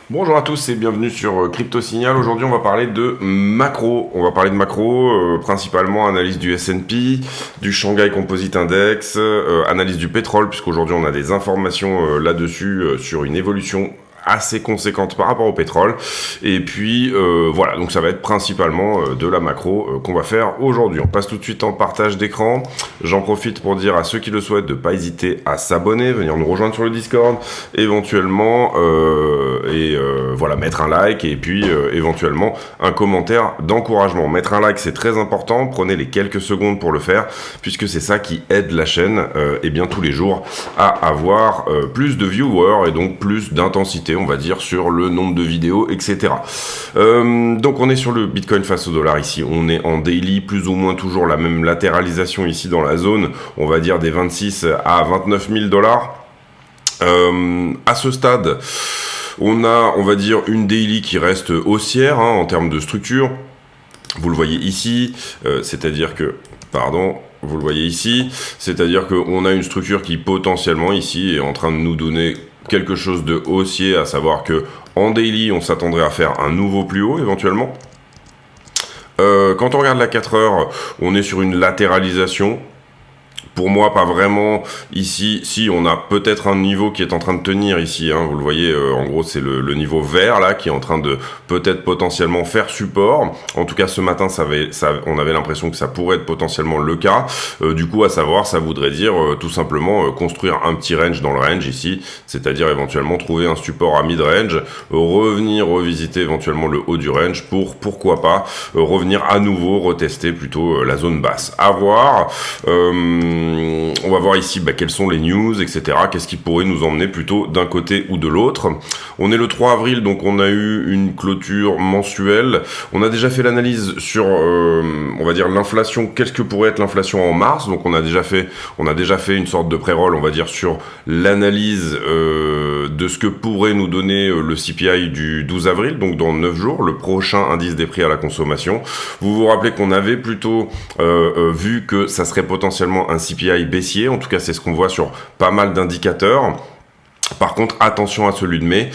Bonjour à tous et bienvenue sur Crypto Signal. Aujourd'hui on va parler de macro. On va parler de macro, principalement analyse du S&P, du Shanghai Composite Index, analyse du pétrole, puisqu'aujourd'hui on a des informations là-dessus sur une évolution assez conséquente par rapport au pétrole. Et puis voilà, donc ça va être principalement de la macro qu'on va faire aujourd'hui. On passe tout de suite en partage d'écran. J'en profite pour dire à ceux qui le souhaitent de ne pas hésiter à s'abonner, venir nous rejoindre sur le Discord, éventuellement, voilà, mettre un like et puis éventuellement un commentaire d'encouragement. Mettre un like, c'est très important. Prenez les quelques secondes pour le faire, puisque c'est ça qui aide la chaîne et bien tous les jours à avoir plus de viewers et donc plus d'intensité, on va dire, sur le nombre de vidéos, etc. Donc on est sur le Bitcoin face au dollar ici. On est en daily, plus ou moins toujours la même latéralisation ici dans la zone, on va dire des 26 à 29 000 dollars. À ce stade, on a, on va dire, une daily qui reste haussière en termes de structure. Vous le voyez ici, c'est-à-dire que, vous le voyez ici, c'est-à-dire qu'on a une structure qui potentiellement ici est en train de nous donner quelque chose de haussier, à savoir que en daily, on s'attendrait à faire un nouveau plus haut éventuellement. Quand on regarde la 4 heures, on est sur une latéralisation. Pour moi, pas vraiment. Ici, si on a peut-être un niveau qui est en train de tenir ici, vous le voyez, en gros, c'est le niveau vert là qui est en train de peut-être potentiellement faire support. En tout cas, ce matin, on avait l'impression que ça pourrait être potentiellement le cas. Du coup, à savoir, ça voudrait dire tout simplement construire un petit range dans le range ici, c'est-à-dire éventuellement trouver un support à mid-range, revenir revisiter éventuellement le haut du range pour, pourquoi pas, revenir à nouveau retester plutôt la zone basse. À voir. On va voir ici quelles sont les news, etc. Qu'est-ce qui pourrait nous emmener plutôt d'un côté ou de l'autre. On est le 3 avril, donc on a eu une clôture mensuelle. On a déjà fait l'analyse sur, on va dire, l'inflation. Qu'est-ce que pourrait être l'inflation en mars? Donc on a déjà fait une sorte de pré-roll, on va dire, sur l'analyse de ce que pourrait nous donner le CPI du 12 avril, donc dans 9 jours, le prochain indice des prix à la consommation. Vous vous rappelez qu'on avait plutôt vu que ça serait potentiellement un CPI baissier, en tout cas c'est ce qu'on voit sur pas mal d'indicateurs. Par contre, attention à celui de mai,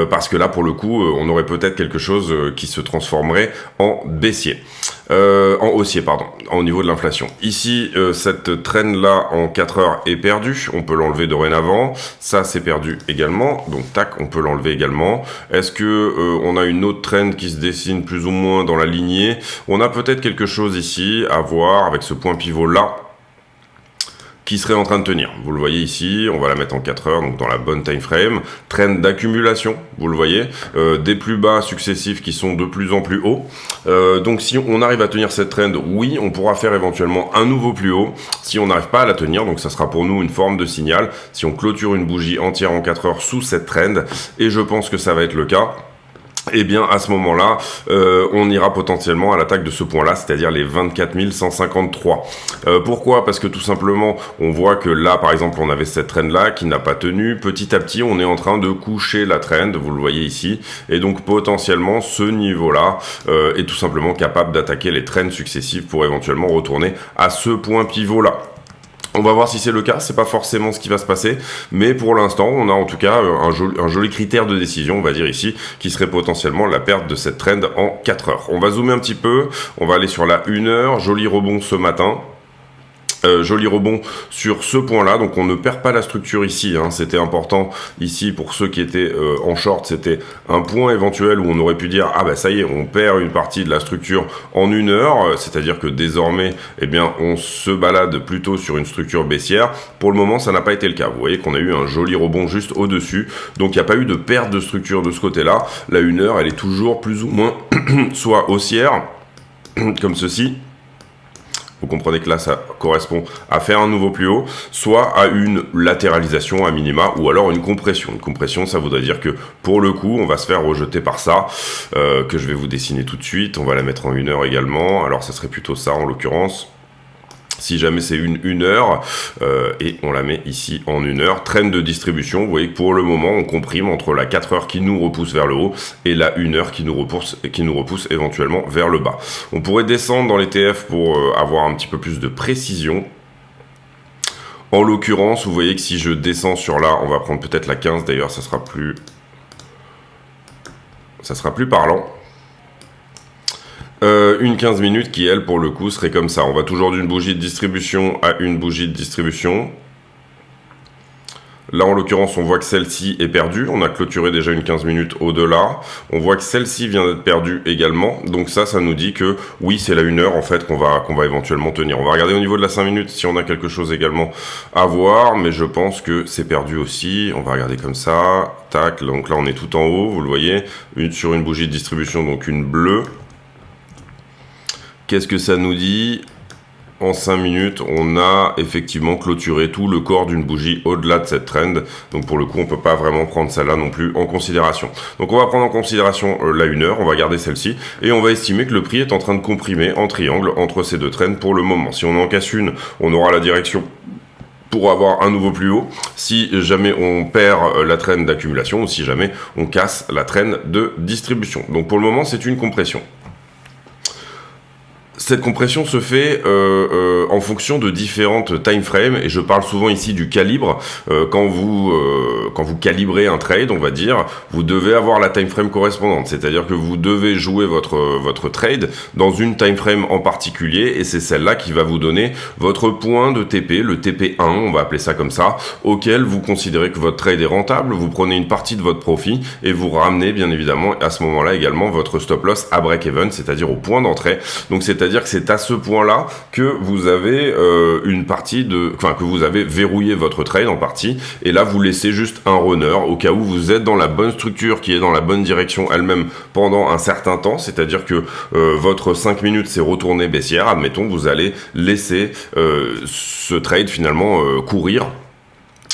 parce que là, pour le coup, on aurait peut-être quelque chose qui se transformerait en baissier. En haussier, pardon, au niveau de l'inflation. Ici, cette traîne-là en 4 heures est perdue, on peut l'enlever dorénavant. Ça, c'est perdu également, donc tac, on peut l'enlever également. Est-ce que on a une autre traîne qui se dessine plus ou moins dans la lignée? On a peut-être quelque chose ici à voir avec ce point pivot-là, qui serait en train de tenir. Vous le voyez ici, on va la mettre en 4 heures, donc dans la bonne time frame. Trend d'accumulation, vous le voyez, des plus bas successifs qui sont de plus en plus hauts. Donc si on arrive à tenir cette trend, oui, on pourra faire éventuellement un nouveau plus haut. Si on n'arrive pas à la tenir, donc ça sera pour nous une forme de signal. Si on clôture une bougie entière en 4 heures sous cette trend, et je pense que ça va être le cas, et bien à ce moment-là, on ira potentiellement à l'attaque de ce point-là, c'est-à-dire les 24 153. Pourquoi? Parce que tout simplement, on voit que là, par exemple, on avait cette trend-là qui n'a pas tenu. Petit à petit, on est en train de coucher la trend, vous le voyez ici, et donc potentiellement, ce niveau-là est tout simplement capable d'attaquer les trends successives pour éventuellement retourner à ce point pivot-là. On va voir si c'est le cas, c'est pas forcément ce qui va se passer, mais pour l'instant, on a en tout cas un joli critère de décision, on va dire ici, qui serait potentiellement la perte de cette trend en 4 heures. On va zoomer un petit peu, on va aller sur la 1 heure, joli rebond ce matin. Joli rebond sur ce point-là, donc on ne perd pas la structure ici, c'était important ici pour ceux qui étaient en short, c'était un point éventuel où on aurait pu dire ça y est, on perd une partie de la structure en 1 heure, c'est-à-dire que désormais, on se balade plutôt sur une structure baissière. Pour le moment, ça n'a pas été le cas. Vous voyez qu'on a eu un joli rebond juste au-dessus, donc il n'y a pas eu de perte de structure de ce côté-là. La 1 heure, elle est toujours plus ou moins soit haussière, comme ceci. Vous comprenez que là, ça correspond à faire un nouveau plus haut, soit à une latéralisation à minima, ou alors une compression. Une compression, ça voudrait dire que, pour le coup, on va se faire rejeter par ça, que je vais vous dessiner tout de suite. On va la mettre en 1 heure également. Alors, ça serait plutôt ça, en l'occurrence. Si jamais c'est une heure, et on la met ici en 1 heure, trend de distribution, vous voyez que pour le moment, on comprime entre la 4 heures qui nous repousse vers le haut et la 1 heure qui nous repousse éventuellement vers le bas. On pourrait descendre dans les TF pour avoir un petit peu plus de précision. En l'occurrence, vous voyez que si je descends sur là, on va prendre peut-être la 15 d'ailleurs, ça sera plus parlant. Une 15 minutes qui, elle, pour le coup, serait comme ça. On va toujours d'une bougie de distribution à une bougie de distribution. Là, en l'occurrence, on voit que celle-ci est perdue. On a clôturé déjà une 15 minutes au-delà. On voit que celle-ci vient d'être perdue également. Donc ça nous dit que oui, c'est la 1 heure en fait qu'on va éventuellement tenir. On va regarder au niveau de la 5 minutes si on a quelque chose également à voir. Mais je pense que c'est perdu aussi. On va regarder comme ça. Tac. Donc là, on est tout en haut. Vous le voyez. Sur une bougie de distribution, donc une bleue. Qu'est-ce que ça nous dit ? En 5 minutes, on a effectivement clôturé tout le corps d'une bougie au-delà de cette trend. Donc pour le coup, on peut pas vraiment prendre celle-là non plus en considération. Donc on va prendre en considération la 1 heure, on va garder celle-ci, et on va estimer que le prix est en train de comprimer en triangle entre ces deux trends pour le moment. Si on en casse une, on aura la direction pour avoir un nouveau plus haut, si jamais on perd la trend d'accumulation, ou si jamais on casse la trend de distribution. Donc pour le moment, c'est une compression. Cette compression se fait en fonction de différentes time frames, et je parle souvent ici du calibre. Quand vous calibrez un trade, on va dire, vous devez avoir la time frame correspondante, c'est-à-dire que vous devez jouer votre trade dans une time frame en particulier, et c'est celle-là qui va vous donner votre point de TP, le TP1, on va appeler ça comme ça, auquel vous considérez que votre trade est rentable. Vous prenez une partie de votre profit et vous ramenez bien évidemment à ce moment-là également votre stop loss à break-even, c'est-à-dire au point d'entrée. Donc c'est-à-dire que c'est à ce point-là que vous avez que vous avez verrouillé votre trade en partie, et là vous laissez juste un runner au cas où vous êtes dans la bonne structure qui est dans la bonne direction elle-même pendant un certain temps, c'est-à-dire que votre 5 minutes s'est retourné baissière, admettons, vous allez laisser ce trade finalement courir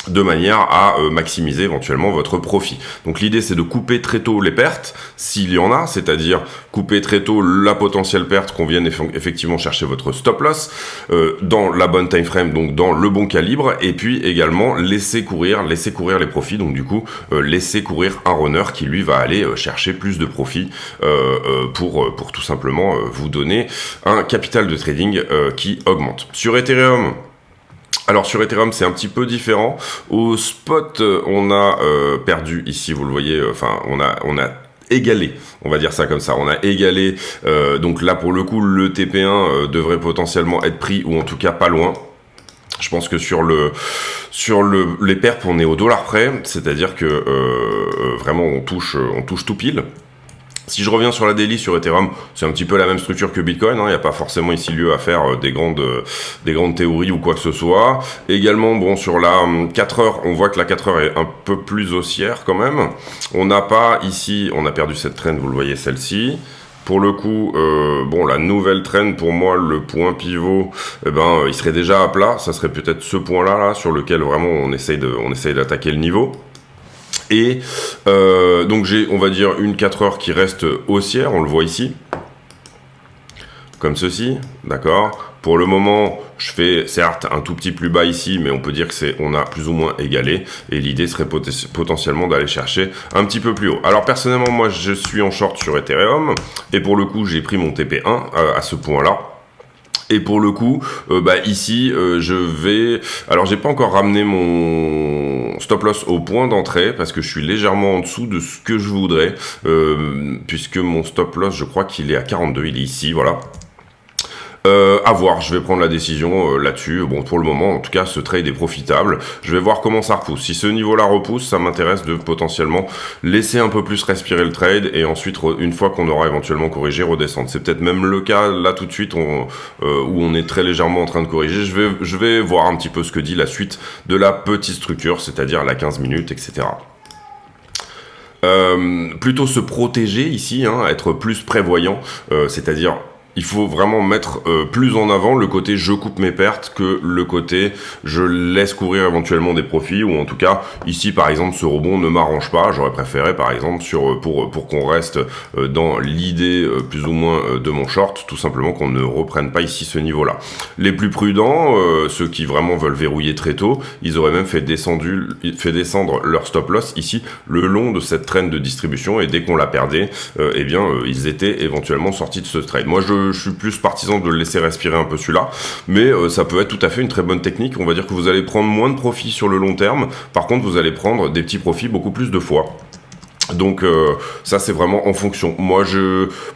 de manière à maximiser éventuellement votre profit. Donc l'idée c'est de couper très tôt les pertes, s'il y en a, c'est-à-dire couper très tôt la potentielle perte qu'on vienne effectivement chercher votre stop loss dans la bonne time frame, donc dans le bon calibre, et puis également laisser courir les profits, donc du coup laisser courir un runner qui lui va aller chercher plus de profit pour tout simplement vous donner un capital de trading qui augmente. Sur Ethereum, alors sur Ethereum c'est un petit peu différent. Au spot on a perdu ici, vous le voyez, on a égalé, on va dire ça comme ça, on a égalé, donc là pour le coup le TP1 devrait potentiellement être pris, ou en tout cas pas loin. Je pense que sur les perps on est au dollar près, c'est-à-dire que vraiment on touche tout pile. Si je reviens sur la daily sur Ethereum, c'est un petit peu la même structure que Bitcoin, il n'y a pas forcément ici lieu à faire des grandes théories ou quoi que ce soit. Également, bon, sur la 4 heures, on voit que la 4 heures est un peu plus haussière quand même. On n'a pas ici, on a perdu cette trend, vous le voyez, celle-ci. Pour le coup, bon, la nouvelle trend, pour moi, le point pivot, il serait déjà à plat. Ça serait peut-être ce point-là, là, sur lequel vraiment on essaye d'attaquer le niveau. Et donc j'ai, on va dire, une 4 heures qui reste haussière, on le voit ici, comme ceci, d'accord. Pour le moment, je fais certes un tout petit plus bas ici, mais on peut dire que on a plus ou moins égalé, et l'idée serait potentiellement d'aller chercher un petit peu plus haut. Alors personnellement, moi je suis en short sur Ethereum, et pour le coup j'ai pris mon TP1 à ce point-là. Et pour le coup, ici, je vais... Alors, j'ai pas encore ramené mon stop loss au point d'entrée, parce que je suis légèrement en dessous de ce que je voudrais, puisque mon stop loss, je crois qu'il est à 42, il est ici, voilà. À voir, je vais prendre la décision là-dessus. Bon, pour le moment, en tout cas, ce trade est profitable. Je vais voir comment ça repousse. Si ce niveau-là repousse, ça m'intéresse de potentiellement laisser un peu plus respirer le trade, et ensuite, une fois qu'on aura éventuellement corrigé, redescendre. C'est peut-être même le cas là tout de suite où on est très légèrement en train de corriger. Je vais voir un petit peu ce que dit la suite de la petite structure, c'est-à-dire la 15 minutes, etc. Plutôt se protéger ici, être plus prévoyant, c'est-à-dire il faut vraiment mettre plus en avant le côté je coupe mes pertes que le côté je laisse courir éventuellement des profits, ou en tout cas ici par exemple ce rebond ne m'arrange pas. J'aurais préféré par exemple pour qu'on reste dans l'idée plus ou moins de mon short, tout simplement qu'on ne reprenne pas ici ce niveau là. Les plus prudents, ceux qui vraiment veulent verrouiller très tôt, ils auraient même fait descendre leur stop loss ici le long de cette traîne de distribution, et dès qu'on la perdait, ils étaient éventuellement sortis de ce trade. Moi je suis plus partisan de le laisser respirer un peu celui-là, mais ça peut être tout à fait une très bonne technique. On va dire que vous allez prendre moins de profits sur le long terme, par contre vous allez prendre des petits profits beaucoup plus de fois. Donc ça c'est vraiment en fonction. Moi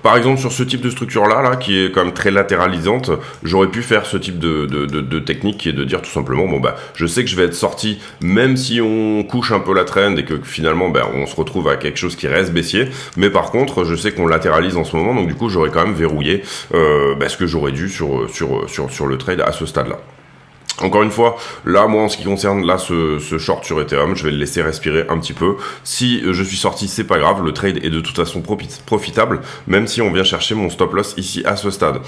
par exemple sur ce type de structure là qui est quand même très latéralisante, j'aurais pu faire ce type de technique qui est de dire tout simplement bon bah je sais que je vais être sorti même si on couche un peu la trend et que finalement on se retrouve à quelque chose qui reste baissier, mais par contre je sais qu'on latéralise en ce moment, donc du coup j'aurais quand même verrouillé ce que j'aurais dû sur le trade à ce stade là. Encore une fois, là, moi, en ce qui concerne là ce short sur Ethereum, je vais le laisser respirer un petit peu. Si je suis sorti, c'est pas grave, le trade est de toute façon profitable, même si on vient chercher mon stop loss ici à ce stade.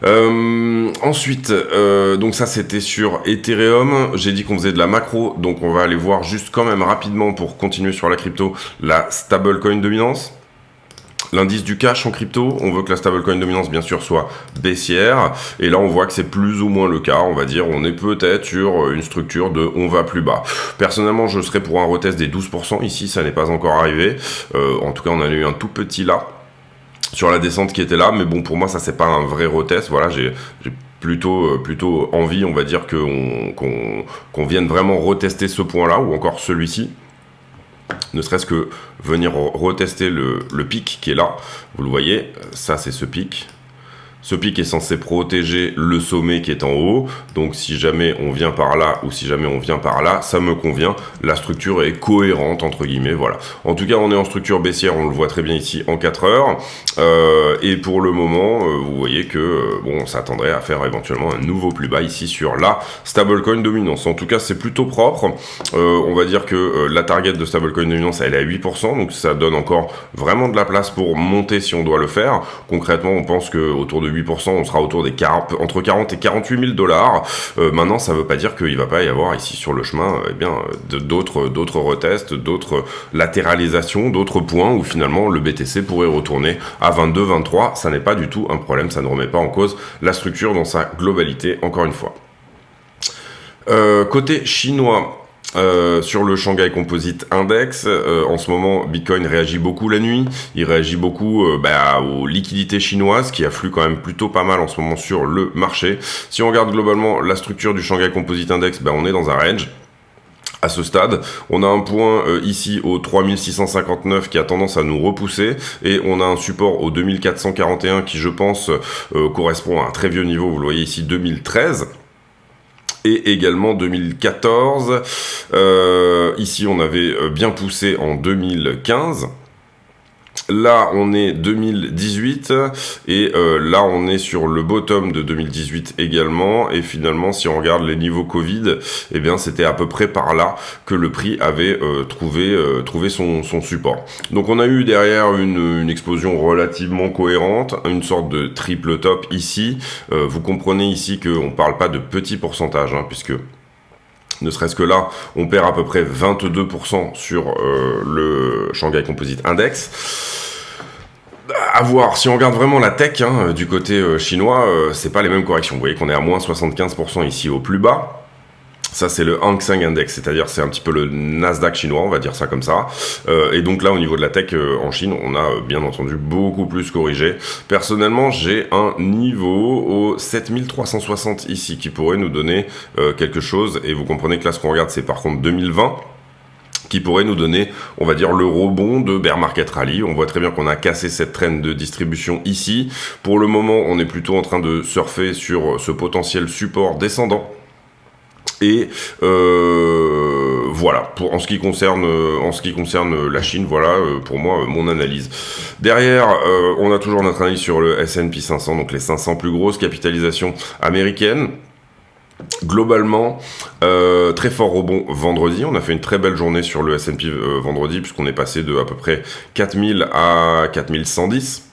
Ensuite, donc ça c'était sur Ethereum. J'ai dit qu'on faisait de la macro, donc on va aller voir juste quand même rapidement pour continuer sur la crypto, la stablecoin dominance. L'indice du cash en crypto, on veut que la stablecoin dominance bien sûr soit baissière, et là on voit que c'est plus ou moins le cas, on va dire, on est peut-être sur une structure de on va plus bas. Personnellement je serais pour un retest des 12% ici, ça n'est pas encore arrivé, en tout cas on en a eu un tout petit là, sur la descente qui était là, mais bon pour moi ça c'est pas un vrai retest, voilà, j'ai plutôt envie on va dire qu'on vienne vraiment retester ce point là, ou encore celui-ci. Ne serait-ce que venir retester le pic qui est là. Vous le voyez, ça c'est ce pic. Ce pic est censé protéger le sommet qui est en haut. Donc si jamais on vient par là ou si jamais on vient par là, ça me convient. La structure est cohérente entre guillemets, voilà. En tout cas, on est en structure baissière, on le voit très bien ici en 4 heures. Et pour le moment, vous voyez que on s'attendrait à faire éventuellement un nouveau plus bas ici sur la stablecoin dominance. En tout cas, c'est plutôt propre. On va dire que la target de stablecoin dominance, elle est à 8%. Donc ça donne encore vraiment de la place pour monter si on doit le faire. Concrètement, on pense que autour de 8%, on sera autour des entre 40 et 48 000 dollars. Maintenant, ça ne veut pas dire qu'il ne va pas y avoir ici sur le chemin d'autres retests, d'autres latéralisations, d'autres points où finalement le BTC pourrait retourner à 22, 23. Ça n'est pas du tout un problème, ça ne remet pas en cause la structure dans sa globalité, encore une fois. Côté chinois, sur le Shanghai Composite Index, en ce moment, Bitcoin réagit beaucoup la nuit, il réagit beaucoup aux liquidités chinoises qui affluent quand même plutôt pas mal en ce moment sur le marché. Si on regarde globalement la structure du Shanghai Composite Index, on est dans un range. À ce stade, on a un point ici au 3659 qui a tendance à nous repousser, et on a un support au 2441 qui je pense correspond à un très vieux niveau, vous le voyez ici 2013. Et également 2014, ici on avait bien poussé en 2015, là on est 2018, et là on est sur le bottom de 2018 également, et finalement si on regarde les niveaux Covid, eh bien c'était à peu près par là que le prix avait trouvé son support. Donc on a eu derrière une explosion relativement cohérente, une sorte de triple top ici. Vous comprenez ici qu'on ne parle pas de petits pourcentages, puisque ne serait-ce que là, on perd à peu près 22% sur le Shanghai Composite Index. À voir, si on regarde vraiment la tech du côté chinois, c'est pas les mêmes corrections. Vous voyez qu'on est à moins 75% ici au plus bas. Ça, c'est le Hang Seng Index, c'est-à-dire c'est un petit peu le Nasdaq chinois, on va dire ça comme ça. Et donc là, au niveau de la tech en Chine, on a bien entendu beaucoup plus corrigé. Personnellement, j'ai un niveau au 7360 ici qui pourrait nous donner quelque chose. Et vous comprenez que là, ce qu'on regarde, c'est par contre 2020. Qui pourrait nous donner, on va dire, le rebond de Bear Market Rally. On voit très bien qu'on a cassé cette trend de distribution ici. Pour le moment, on est plutôt en train de surfer sur ce potentiel support descendant. Et voilà, en ce qui concerne la Chine, voilà pour moi mon analyse. Derrière, on a toujours notre analyse sur le S&P 500, donc les 500 plus grosses capitalisations américaines. Globalement, très fort rebond vendredi. On a fait une très belle journée sur le S&P vendredi, puisqu'on est passé de à peu près 4000 à 4110.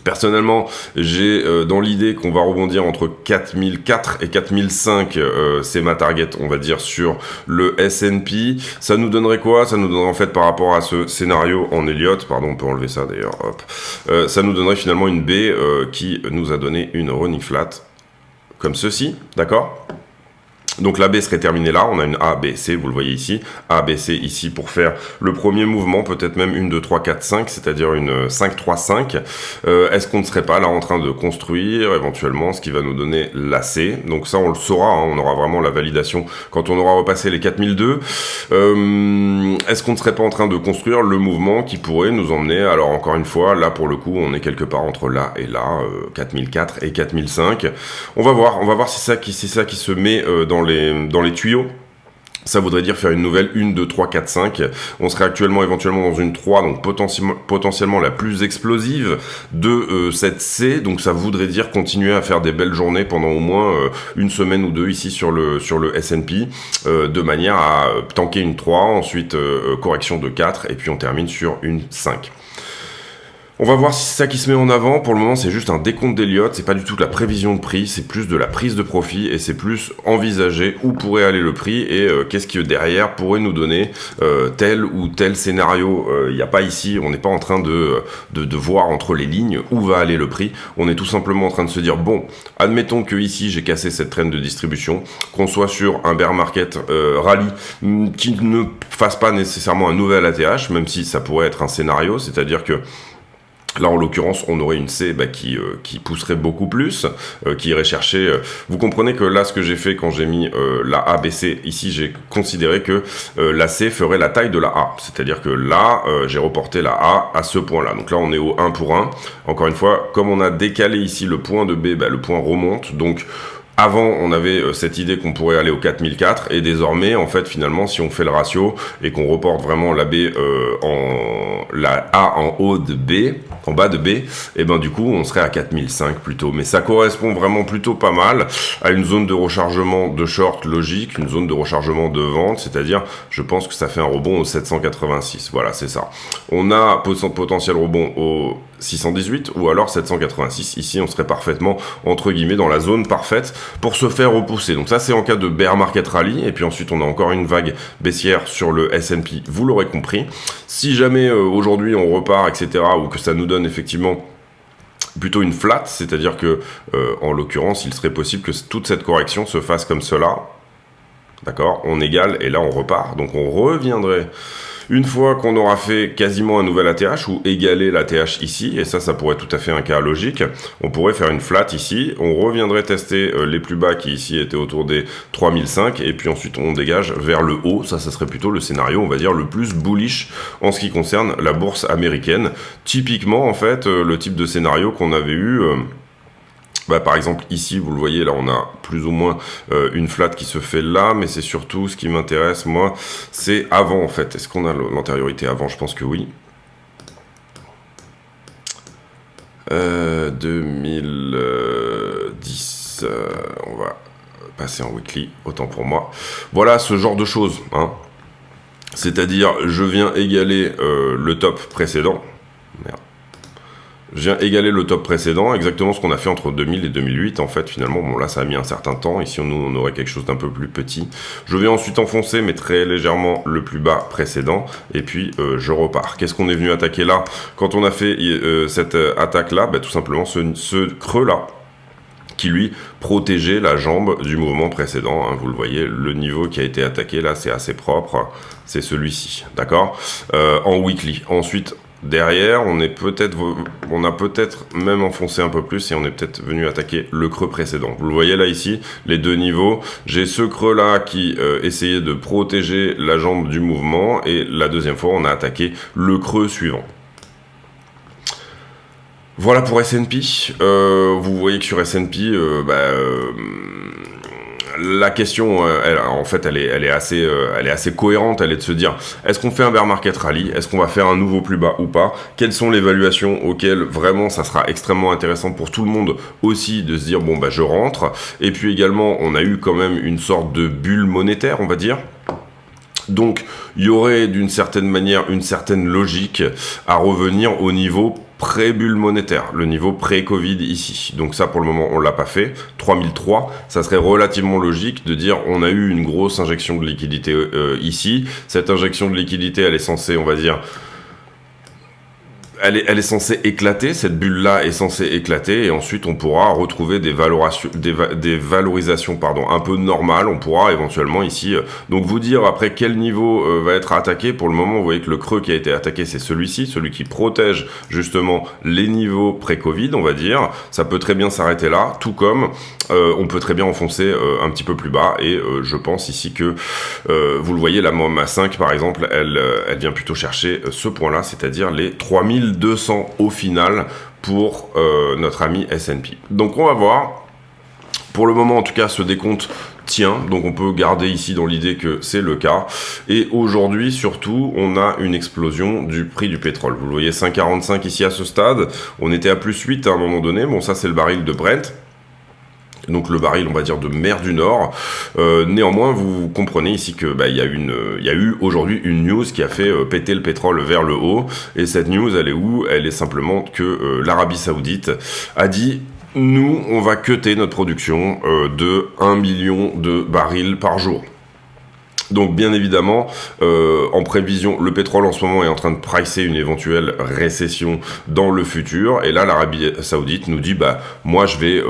Personnellement, j'ai dans l'idée qu'on va rebondir entre 4004 et 4005, c'est ma target, on va dire, sur le S&P. Ça nous donnerait quoi? Ça nous donnerait en fait par rapport à ce scénario en Elliott, pardon, on peut enlever ça d'ailleurs, hop. Ça nous donnerait finalement une baie qui nous a donné une running flat, comme ceci, d'accord? Donc la B serait terminée là, on a une A, B, C, vous le voyez ici, A, B, C ici pour faire le premier mouvement, peut-être même une 2, 3, 4, 5, c'est-à-dire une 5, 3, 5. Est-ce qu'on ne serait pas là en train de construire éventuellement ce qui va nous donner la C? Donc ça on le saura, hein, on aura vraiment la validation quand on aura repassé les 4002. Est-ce qu'on ne serait pas en train de construire le mouvement qui pourrait nous emmener, alors encore une fois, là pour le coup on est quelque part entre là et là, 4004 et 4005. On va voir si c'est ça qui se met dans les tuyaux. Ça voudrait dire faire une nouvelle 1, 2, 3, 4, 5. On serait actuellement éventuellement dans une 3, donc potentiellement la plus explosive de cette C. Donc ça voudrait dire continuer à faire des belles journées pendant au moins une semaine ou deux ici sur le S&P, de manière à tanker une 3, ensuite correction de 4, et puis on termine sur une 5. On va voir si c'est ça qui se met en avant. Pour le moment, c'est juste un décompte d'Elliott. C'est pas du tout de la prévision de prix. C'est plus de la prise de profit et c'est plus envisager où pourrait aller le prix et qu'est-ce qui derrière pourrait nous donner tel ou tel scénario. Il n'y a pas ici, on n'est pas en train de voir entre les lignes où va aller le prix. On est tout simplement en train de se dire, bon, admettons que ici j'ai cassé cette traîne de distribution, qu'on soit sur un bear market rallye qui ne fasse pas nécessairement un nouvel ATH, même si ça pourrait être un scénario, c'est-à-dire que là, en l'occurrence, on aurait une C qui pousserait beaucoup plus, qui irait chercher... vous comprenez que là, ce que j'ai fait quand j'ai mis la A, B, C, ici, j'ai considéré que la C ferait la taille de la A. C'est-à-dire que là, j'ai reporté la A à ce point-là. Donc là, on est au 1 pour 1. Encore une fois, comme on a décalé ici le point de B, le point remonte. Donc... avant, on avait cette idée qu'on pourrait aller au 4004 et désormais, en fait, finalement, si on fait le ratio et qu'on reporte vraiment la B la A en haut de B, en bas de B, et ben du coup, on serait à 4005 plutôt. Mais ça correspond vraiment plutôt pas mal à une zone de rechargement de short logique, une zone de rechargement de vente, c'est-à-dire, je pense que ça fait un rebond au 786. Voilà, c'est ça. On a potentiel rebond au 618 ou alors 786. Ici, on serait parfaitement, entre guillemets, dans la zone parfaite pour se faire repousser. Donc ça, c'est en cas de bear market rally. Et puis ensuite, on a encore une vague baissière sur le S&P, vous l'aurez compris. Si jamais aujourd'hui, on repart, etc., ou que ça nous donne effectivement plutôt une flat, c'est-à-dire que, en l'occurrence, il serait possible que toute cette correction se fasse comme cela. D'accord? On égale et là, on repart. Donc on reviendrait... une fois qu'on aura fait quasiment un nouvel ATH ou égaler l'ATH ici, et ça pourrait être tout à fait un cas logique, on pourrait faire une flat ici, on reviendrait tester les plus bas qui ici étaient autour des 3005, et puis ensuite on dégage vers le haut. Ça serait plutôt le scénario, on va dire, le plus bullish en ce qui concerne la bourse américaine. Typiquement, en fait, le type de scénario qu'on avait eu... par exemple ici vous le voyez, là on a plus ou moins une flat qui se fait là, mais c'est surtout ce qui m'intéresse moi, c'est avant en fait. Est-ce qu'on a l'antériorité avant? Je pense que oui. 2010, on va passer en weekly, autant pour moi. Voilà ce genre de choses, hein. C'est-à-dire je viens égaler le top précédent. Merde. Je viens égaler le top précédent, exactement ce qu'on a fait entre 2000 et 2008, en fait, finalement. Bon, là, ça a mis un certain temps. Ici, nous, on aurait quelque chose d'un peu plus petit. Je viens ensuite enfoncer, mais très légèrement, le plus bas précédent. Et puis, je repars. Qu'est-ce qu'on est venu attaquer là? Quand on a fait cette attaque-là, tout simplement, ce creux-là, qui lui protégeait la jambe du mouvement précédent, hein. Vous le voyez, le niveau qui a été attaqué, là, c'est assez propre. C'est celui-ci, d'accord? En weekly. Ensuite... derrière, on a peut-être même enfoncé un peu plus et on est peut-être venu attaquer le creux précédent. Vous le voyez là ici, les deux niveaux. J'ai ce creux là qui essayait de protéger la jambe du mouvement et la deuxième fois, on a attaqué le creux suivant. Voilà pour S&P. Vous voyez que sur S&P, la question, elle est assez cohérente. Elle est de se dire, est-ce qu'on fait un bear market rally? Est-ce qu'on va faire un nouveau plus bas ou pas? Quelles sont les évaluations auxquelles vraiment ça sera extrêmement intéressant pour tout le monde aussi de se dire, bon, je rentre. Et puis également, on a eu quand même une sorte de bulle monétaire, on va dire. Donc, il y aurait d'une certaine manière une certaine logique à revenir au niveau pré-bulle monétaire, le niveau pré-Covid ici. Donc ça, pour le moment, on l'a pas fait. 3003, ça serait relativement logique de dire on a eu une grosse injection de liquidité ici. Cette injection de liquidité, elle est censée, on va dire... elle est censée éclater, cette bulle-là est censée éclater, et ensuite on pourra retrouver des valorisations un peu normales. On pourra éventuellement ici, donc vous dire après quel niveau va être attaqué. Pour le moment, vous voyez que le creux qui a été attaqué, c'est celui-ci, celui qui protège justement les niveaux pré-Covid, on va dire. Ça peut très bien s'arrêter là, tout comme on peut très bien enfoncer un petit peu plus bas, et je pense ici que, vous le voyez, la MOMA 5 par exemple, elle vient plutôt chercher ce point-là, c'est-à-dire les 3200 au final pour notre ami S&P. Donc on va voir. Pour le moment, en tout cas, ce décompte tient, donc on peut garder ici dans l'idée que c'est le cas. Et aujourd'hui, surtout, on a une explosion du prix du pétrole. Vous le voyez, 5,45 ici à ce stade. On était à plus 8 à un moment donné. Bon, ça, c'est le baril de Brent. Donc le baril, on va dire, de mer du Nord. Néanmoins, vous comprenez ici que il y a eu aujourd'hui une news qui a fait péter le pétrole vers le haut. Et cette news, elle est où? Elle est simplement que l'Arabie Saoudite a dit: nous, on va cutter notre production de 1 million de barils par jour. Donc bien évidemment, en prévision, le pétrole en ce moment est en train de pricer une éventuelle récession dans le futur. Et là, l'Arabie Saoudite nous dit, moi je vais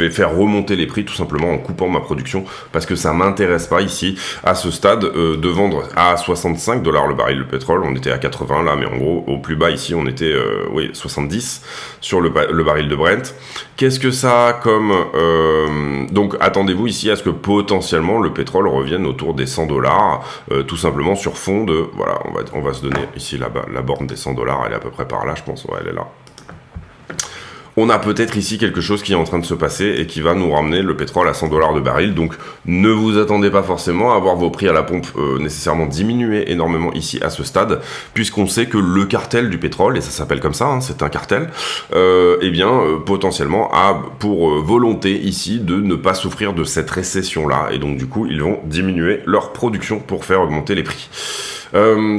faire remonter les prix tout simplement en coupant ma production, parce que ça m'intéresse pas ici, à ce stade, de vendre à 65 $ le baril de pétrole. On était à 80 là, mais en gros, au plus bas ici, on était 70 sur le baril de Brent. Qu'est-ce que ça a comme... donc attendez-vous ici à ce que potentiellement le pétrole revienne autour des 100 $, tout simplement sur fond de... Voilà, on va se donner ici la borne des 100 $, elle est à peu près par là, je pense, ouais, elle est là. On a peut-être ici quelque chose qui est en train de se passer et qui va nous ramener le pétrole à 100 $ de baril. Donc ne vous attendez pas forcément à voir vos prix à la pompe nécessairement diminuer énormément ici à ce stade, puisqu'on sait que le cartel du pétrole, et ça s'appelle comme ça, hein, c'est un cartel, potentiellement a pour volonté ici de ne pas souffrir de cette récession-là. Et donc du coup, ils vont diminuer leur production pour faire augmenter les prix.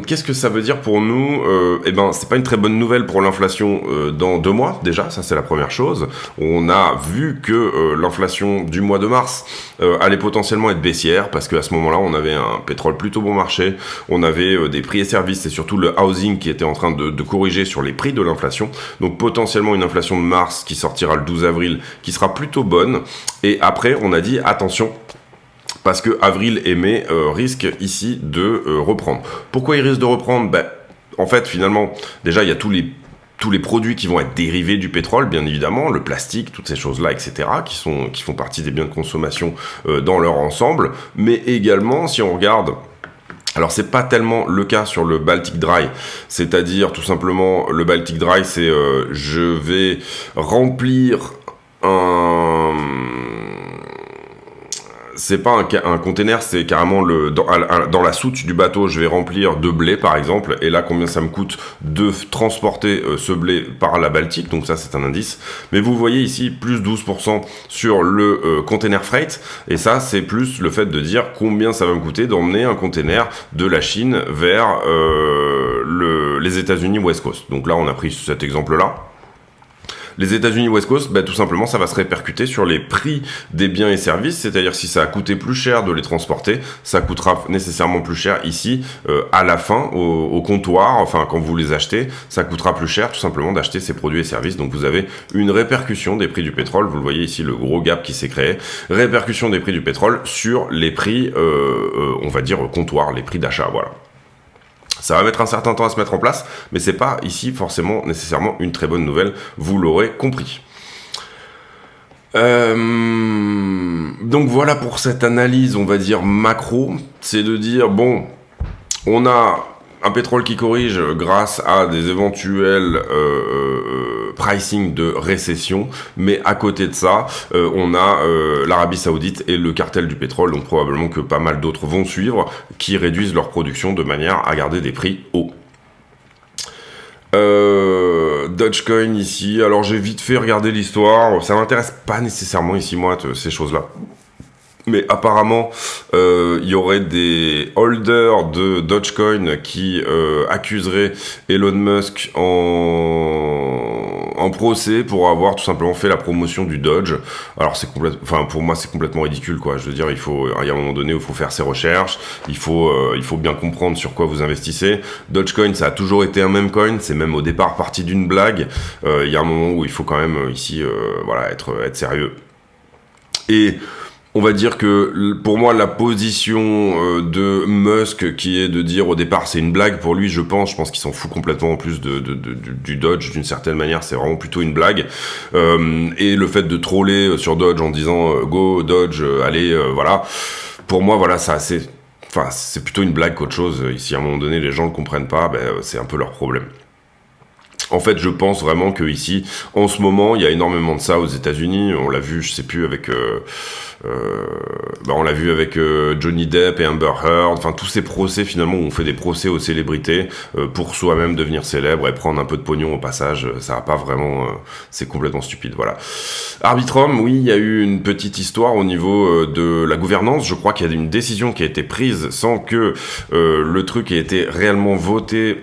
Qu'est-ce que ça veut dire pour nous? C'est pas une très bonne nouvelle pour l'inflation dans 2 mois déjà, ça c'est la première chose. On a vu que l'inflation du mois de mars allait potentiellement être baissière, parce qu'à ce moment-là on avait un pétrole plutôt bon marché, on avait des prix et services, et surtout le housing qui était en train de corriger sur les prix de l'inflation. Donc potentiellement une inflation de mars qui sortira le 12 avril qui sera plutôt bonne. Et après on a dit attention, parce que avril et mai risquent ici de reprendre. Pourquoi ils risquent de reprendre? En fait, finalement, déjà, il y a tous les produits qui vont être dérivés du pétrole, bien évidemment, le plastique, toutes ces choses-là, etc., qui font partie des biens de consommation dans leur ensemble. Mais également, si on regarde... Alors c'est pas tellement le cas sur le Baltic Dry, c'est-à-dire tout simplement le Baltic Dry, c'est je vais remplir c'est pas un container, c'est carrément dans la soute du bateau, je vais remplir de blé par exemple, et là combien ça me coûte de transporter ce blé par la Baltique, donc ça c'est un indice. Mais vous voyez ici plus 12% sur le container freight, et ça c'est plus le fait de dire combien ça va me coûter d'emmener un container de la Chine vers les États-Unis West Coast. Donc là on a pris cet exemple là. Les États-Unis West Coast, tout simplement, ça va se répercuter sur les prix des biens et services, c'est-à-dire si ça a coûté plus cher de les transporter, ça coûtera nécessairement plus cher ici, à la fin, au comptoir, enfin quand vous les achetez, ça coûtera plus cher tout simplement d'acheter ces produits et services. Donc vous avez une répercussion des prix du pétrole, vous le voyez ici, le gros gap qui s'est créé, répercussion des prix du pétrole sur les prix, on va dire comptoir, les prix d'achat, voilà. Ça va mettre un certain temps à se mettre en place, mais c'est pas ici forcément nécessairement une très bonne nouvelle, vous l'aurez compris. Donc voilà pour cette analyse, on va dire macro, c'est de dire bon, on a un pétrole qui corrige grâce à des éventuels pricing de récession, mais à côté de ça, on a l'Arabie Saoudite et le cartel du pétrole, donc probablement que pas mal d'autres vont suivre, qui réduisent leur production de manière à garder des prix hauts. Dogecoin ici, alors j'ai vite fait regarder l'histoire, ça m'intéresse pas nécessairement ici moi ces choses-là. Mais apparemment, il y aurait des holders de Dogecoin qui accuseraient Elon Musk en procès pour avoir tout simplement fait la promotion du Dodge. Alors pour moi c'est complètement ridicule quoi. Je veux dire, il y a un moment donné où il faut faire ses recherches, il faut bien comprendre sur quoi vous investissez. Dogecoin, ça a toujours été un meme coin, c'est même au départ parti d'une blague. Il y a un moment où il faut quand même ici être sérieux. Et on va dire que pour moi la position de Musk qui est de dire au départ c'est une blague pour lui, je pense qu'il s'en fout complètement en plus du Dodge d'une certaine manière, c'est vraiment plutôt une blague. Et le fait de troller sur Dodge en disant go Dodge, allez voilà, pour moi voilà ça c'est plutôt une blague qu'autre chose. Si à un moment donné les gens le comprennent pas, c'est un peu leur problème. En fait, je pense vraiment que ici, en ce moment, il y a énormément de ça aux États-Unis. On l'a vu, je sais plus avec, on l'a vu avec Johnny Depp et Amber Heard. Enfin, tous ces procès finalement où on fait des procès aux célébrités pour soi-même devenir célèbre et prendre un peu de pognon au passage. Ça va pas vraiment, c'est complètement stupide. Voilà. Arbitrum, oui, il y a eu une petite histoire au niveau de la gouvernance. Je crois qu'il y a une décision qui a été prise sans que le truc ait été réellement voté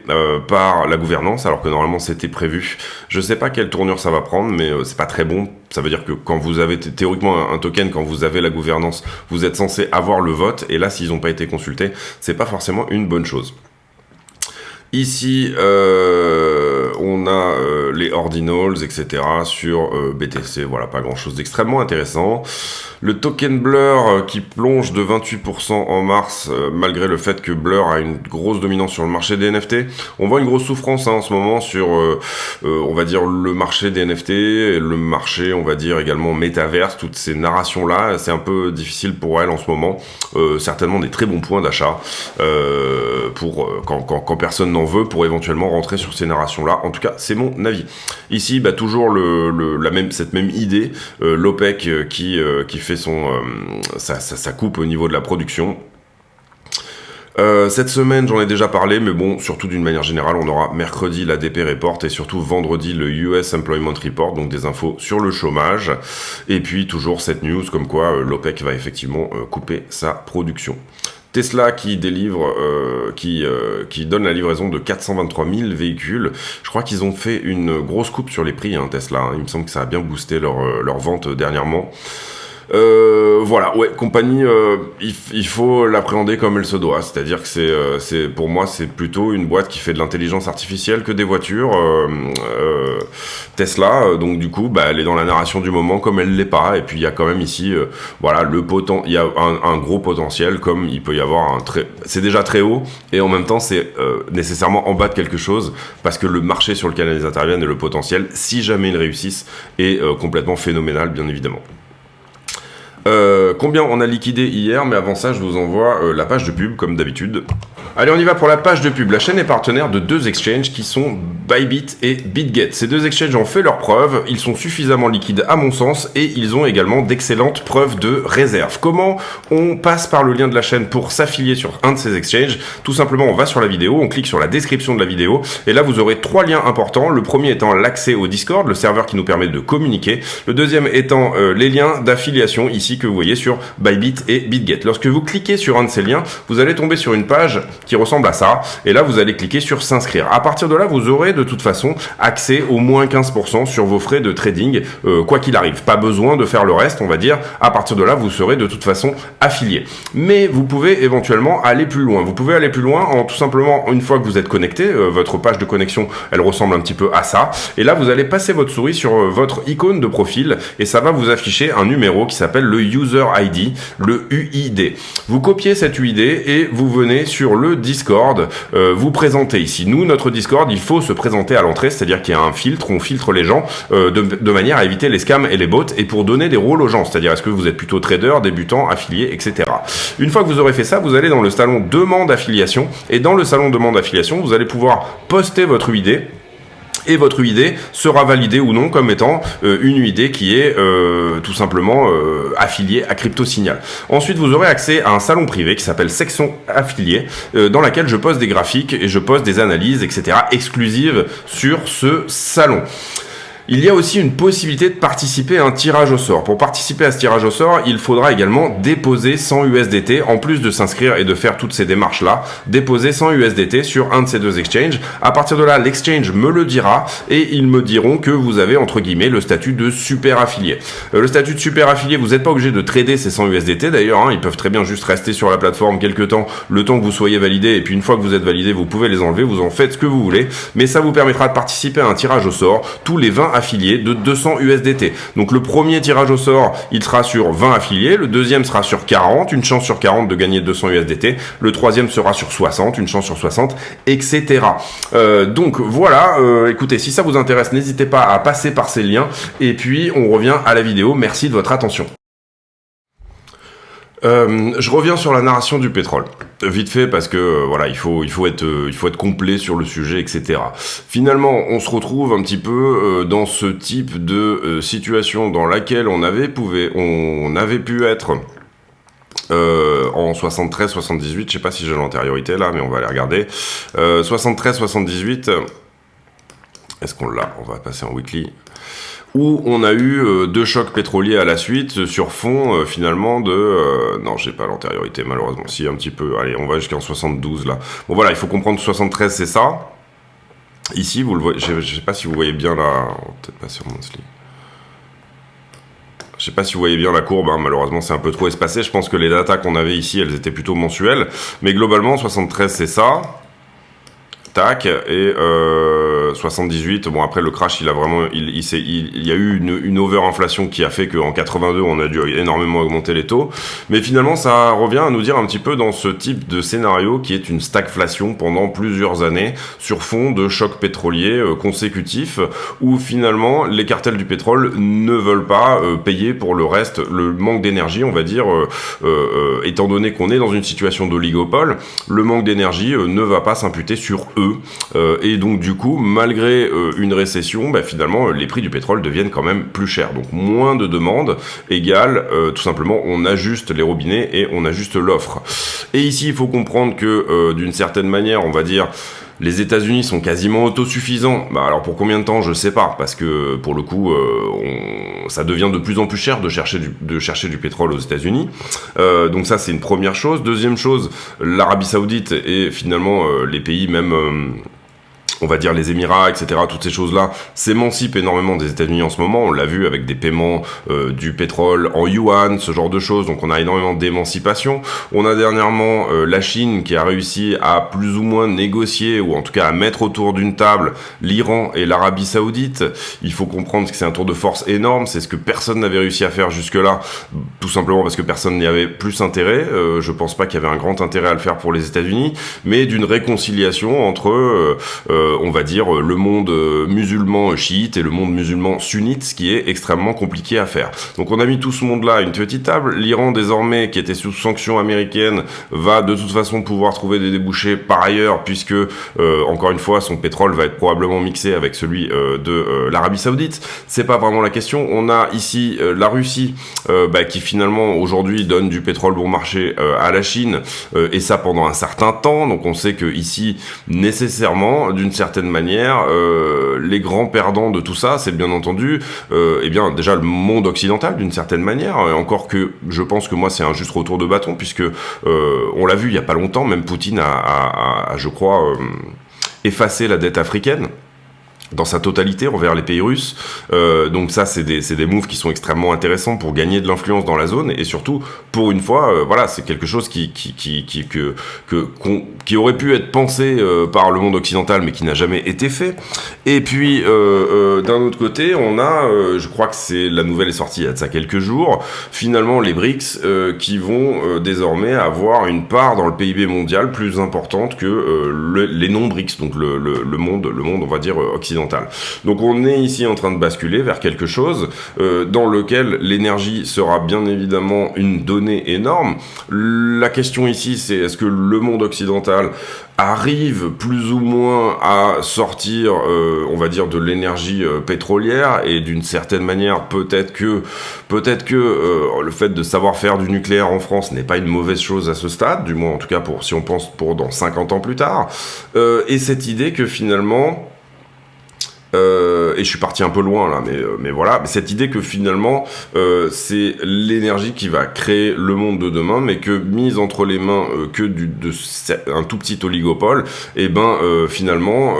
par la gouvernance, alors que normalement c'était prévu. Je sais pas quelle tournure ça va prendre, mais c'est pas très bon. Ça veut dire que quand vous avez théoriquement un token, quand vous avez la gouvernance, vous êtes censé avoir le vote, et là s'ils n'ont pas été consultés, c'est pas forcément une bonne chose. Ici, on a les ordinals, etc. sur BTC. Voilà, pas grand-chose d'extrêmement intéressant. Le token Blur qui plonge de 28% en mars, malgré le fait que Blur a une grosse dominance sur le marché des NFT. On voit une grosse souffrance en ce moment sur, on va dire, le marché des NFT, et le marché, on va dire, également métaverse. Toutes ces narrations-là, c'est un peu difficile pour elle en ce moment. Certainement des très bons points d'achat pour quand personne n'en veut, pour éventuellement rentrer sur ces narrations-là. En tout cas, c'est mon avis. Ici, toujours cette même idée, l'OPEC qui fait sa coupe au niveau de la production. Cette semaine, j'en ai déjà parlé, mais bon, surtout d'une manière générale, on aura mercredi l'ADP Report et surtout vendredi le US Employment Report, donc des infos sur le chômage. Et puis toujours cette news comme quoi l'OPEC va effectivement couper sa production. Tesla qui délivre, qui donne la livraison de 423 000 véhicules. Je crois qu'ils ont fait une grosse coupe sur les prix, Tesla. Il me semble que ça a bien boosté leur vente dernièrement. Voilà, ouais, compagnie, il faut l'appréhender comme elle se doit, c'est-à-dire que c'est pour moi c'est plutôt une boîte qui fait de l'intelligence artificielle que des voitures. Tesla, donc du coup, elle est dans la narration du moment comme elle l'est pas, et puis il y a quand même ici, voilà, il y a un gros potentiel, comme il peut y avoir c'est déjà très haut, et en même temps c'est nécessairement en bas de quelque chose, parce que le marché sur lequel elles interviennent et le potentiel, si jamais ils réussissent, est complètement phénoménal, bien évidemment. Combien on a liquidé hier, mais avant ça je vous envoie la page de pub comme d'habitude. Allez, on y va pour la page de pub. La chaîne est partenaire de deux exchanges qui sont Bybit et BitGet. Ces deux exchanges ont fait leurs preuves, ils sont suffisamment liquides à mon sens et ils ont également d'excellentes preuves de réserve. Comment on passe par le lien de la chaîne pour s'affilier sur un de ces exchanges? Tout simplement, on va sur la vidéo, on clique sur la description de la vidéo et là vous aurez trois liens importants. Le premier étant l'accès au Discord, le serveur qui nous permet de communiquer. Le deuxième étant les liens d'affiliation ici que vous voyez sur Bybit et BitGet. Lorsque vous cliquez sur un de ces liens, vous allez tomber sur une page qui ressemble à ça, et là vous allez cliquer sur s'inscrire. À partir de là, vous aurez de toute façon accès au moins 15% sur vos frais de trading, quoi qu'il arrive. Pas besoin de faire le reste, on va dire. À partir de là, vous serez de toute façon affilié. Mais vous pouvez éventuellement aller plus loin. Vous pouvez aller plus loin en tout simplement, une fois que vous êtes connecté, votre page de connexion, elle ressemble un petit peu à ça. Et là, vous allez passer votre souris sur votre icône de profil, et ça va vous afficher un numéro qui s'appelle le User ID, le UID. Vous copiez cet UID et vous venez sur le Discord, vous présentez ici. Nous, notre Discord, il faut se présenter à l'entrée, c'est-à-dire qu'il y a un filtre, on filtre les gens de manière à éviter les scams et les bots, et pour donner des rôles aux gens, c'est-à-dire est-ce que vous êtes plutôt trader, débutant, affilié, etc. Une fois que vous aurez fait ça, vous allez dans le salon demande affiliation, et dans le salon demande affiliation, vous allez pouvoir poster votre UID, et votre UID sera validé ou non comme étant une UID qui est tout simplement affiliée à CryptoSignal. Ensuite, vous aurez accès à un salon privé qui s'appelle Section Affiliée, dans laquelle je poste des graphiques et je poste des analyses, etc. exclusives sur ce salon. Il y a aussi une possibilité de participer à un tirage au sort. Pour participer à ce tirage au sort, il faudra également déposer 100 USDT, en plus de s'inscrire et de faire toutes ces démarches-là, déposer 100 USDT sur un de ces deux exchanges. À partir de là, l'exchange me le dira et ils me diront que vous avez, entre guillemets, le statut de super affilié. Le statut de super affilié, vous n'êtes pas obligé de trader ces 100 USDT d'ailleurs, hein, ils peuvent très bien juste rester sur la plateforme quelques temps, le temps que vous soyez validé, et puis une fois que vous êtes validé, vous pouvez les enlever, vous en faites ce que vous voulez, mais ça vous permettra de participer à un tirage au sort tous les 20 affiliés de 200 USDT. Donc le premier tirage au sort, il sera sur 20 affiliés, le deuxième sera sur 40, une chance sur 40 de gagner 200 USDT, le troisième sera sur 60, une chance sur 60, etc. Donc voilà, écoutez, si ça vous intéresse, n'hésitez pas à passer par ces liens, et puis on revient à la vidéo. Merci de votre attention. Je reviens sur la narration du pétrole, vite fait, parce que voilà, il faut être complet sur le sujet, etc. Finalement, on se retrouve un petit peu dans ce type de situation dans laquelle on avait pu être en 73-78, je sais pas si j'ai l'antériorité là, mais on va aller regarder. 73-78, est-ce qu'on l'a? On va passer en weekly. Où on a eu deux chocs pétroliers à la suite sur fond finalement de... non, j'ai pas l'antériorité malheureusement, si un petit peu, allez, on va jusqu'en 72 là. Bon voilà, il faut comprendre que 73 c'est ça. Ici, vous le voyez, je sais pas si vous voyez bien la... peut-être pas sur monthly. Je sais pas si vous voyez bien la courbe, hein, malheureusement c'est un peu trop espacé, je pense que les datas qu'on avait ici, elles étaient plutôt mensuelles, mais globalement 73 c'est ça. Tac, et 78, bon après le crash il a vraiment, il y a eu une over-inflation qui a fait qu'en 82 on a dû énormément augmenter les taux, mais finalement ça revient à nous dire un petit peu dans ce type de scénario qui est une stagflation pendant plusieurs années sur fond de chocs pétroliers consécutifs où finalement les cartels du pétrole ne veulent pas payer pour le reste, le manque d'énergie on va dire, étant donné qu'on est dans une situation d'oligopole, le manque d'énergie ne va pas s'imputer sur eux. Et donc du coup, malgré une récession, bah, finalement les prix du pétrole deviennent quand même plus chers. Donc moins de demande égale tout simplement on ajuste les robinets et on ajuste l'offre. Et ici il faut comprendre que d'une certaine manière, on va dire, les États-Unis sont quasiment autosuffisants. Bah alors pour combien de temps, je sais pas, parce que pour le coup, ça devient de plus en plus cher de chercher du pétrole aux États-Unis. Donc ça c'est une première chose. Deuxième chose, l'Arabie Saoudite et finalement les pays même on va dire les Émirats, etc., toutes ces choses-là s'émancipent énormément des États-Unis en ce moment. On l'a vu avec des paiements du pétrole en yuan, ce genre de choses. Donc on a énormément d'émancipation. On a dernièrement la Chine qui a réussi à plus ou moins négocier, ou en tout cas à mettre autour d'une table l'Iran et l'Arabie Saoudite. Il faut comprendre que c'est un tour de force énorme. C'est ce que personne n'avait réussi à faire jusque-là, tout simplement parce que personne n'y avait plus intérêt. Je pense pas qu'il y avait un grand intérêt à le faire pour les États-Unis, mais d'une réconciliation entre on va dire le monde musulman chiite et le monde musulman sunnite, ce qui est extrêmement compliqué à faire. Donc on a mis tout ce monde-là à une petite table. L'Iran désormais, qui était sous sanctions américaines, va de toute façon pouvoir trouver des débouchés par ailleurs, puisque encore une fois son pétrole va être probablement mixé avec celui de l'Arabie Saoudite. C'est pas vraiment la question. On a ici la Russie qui finalement aujourd'hui donne du pétrole bon marché à la Chine, et ça pendant un certain temps. Donc on sait que ici nécessairement d'une certaine manière, les grands perdants de tout ça, c'est bien entendu, eh bien déjà le monde occidental d'une certaine manière, encore que je pense que moi c'est un juste retour de bâton, puisque on l'a vu il y a pas longtemps, même Poutine a je crois, effacé la dette africaine dans sa totalité envers les pays russes. Donc ça c'est des moves qui sont extrêmement intéressants pour gagner de l'influence dans la zone, et surtout pour une fois voilà, c'est quelque chose qui aurait pu être pensé par le monde occidental mais qui n'a jamais été fait. Et puis d'un autre côté on a je crois que c'est la nouvelle est sortie il y a de ça quelques jours, finalement les BRICS qui vont désormais avoir une part dans le PIB mondial plus importante que les non-BRICS, donc le monde on va dire occidental. Donc on est ici en train de basculer vers quelque chose dans lequel l'énergie sera bien évidemment une donnée énorme. La question ici c'est est-ce que le monde occidental arrive plus ou moins à sortir, on va dire, de l'énergie pétrolière, et d'une certaine manière, peut-être que le fait de savoir faire du nucléaire en France n'est pas une mauvaise chose à ce stade, du moins en tout cas si on pense pour dans 50 ans plus tard, et cette idée que finalement et je suis parti un peu loin là, mais voilà, cette idée que finalement c'est l'énergie qui va créer le monde de demain, mais que mise entre les mains un tout petit oligopole, et finalement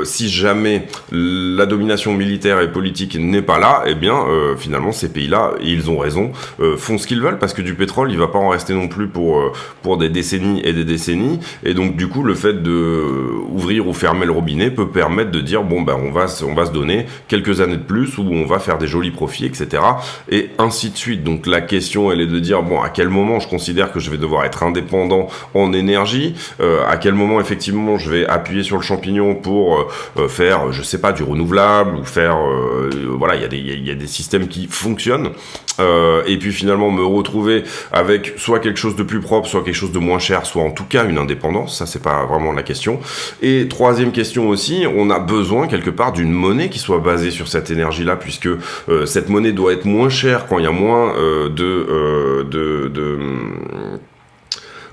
si jamais la domination militaire et politique n'est pas là, et bien finalement ces pays-là, et ils ont raison, font ce qu'ils veulent, parce que du pétrole il va pas en rester non plus pour des décennies et des décennies, et donc du coup le fait de ouvrir ou fermer le robinet peut permettre de dire bon on va se donner quelques années de plus où on va faire des jolis profits, etc. et ainsi de suite. Donc la question elle est de dire bon, à quel moment je considère que je vais devoir être indépendant en énergie, à quel moment effectivement je vais appuyer sur le champignon pour faire, je sais pas, du renouvelable, ou faire voilà, il y a des systèmes qui fonctionnent, et puis finalement me retrouver avec soit quelque chose de plus propre, soit quelque chose de moins cher, soit en tout cas une indépendance. Ça c'est pas vraiment la question. Et troisième question aussi, on a besoin quelque part d'une monnaie qui soit basée sur cette énergie-là, puisque cette monnaie doit être moins chère quand il y a moins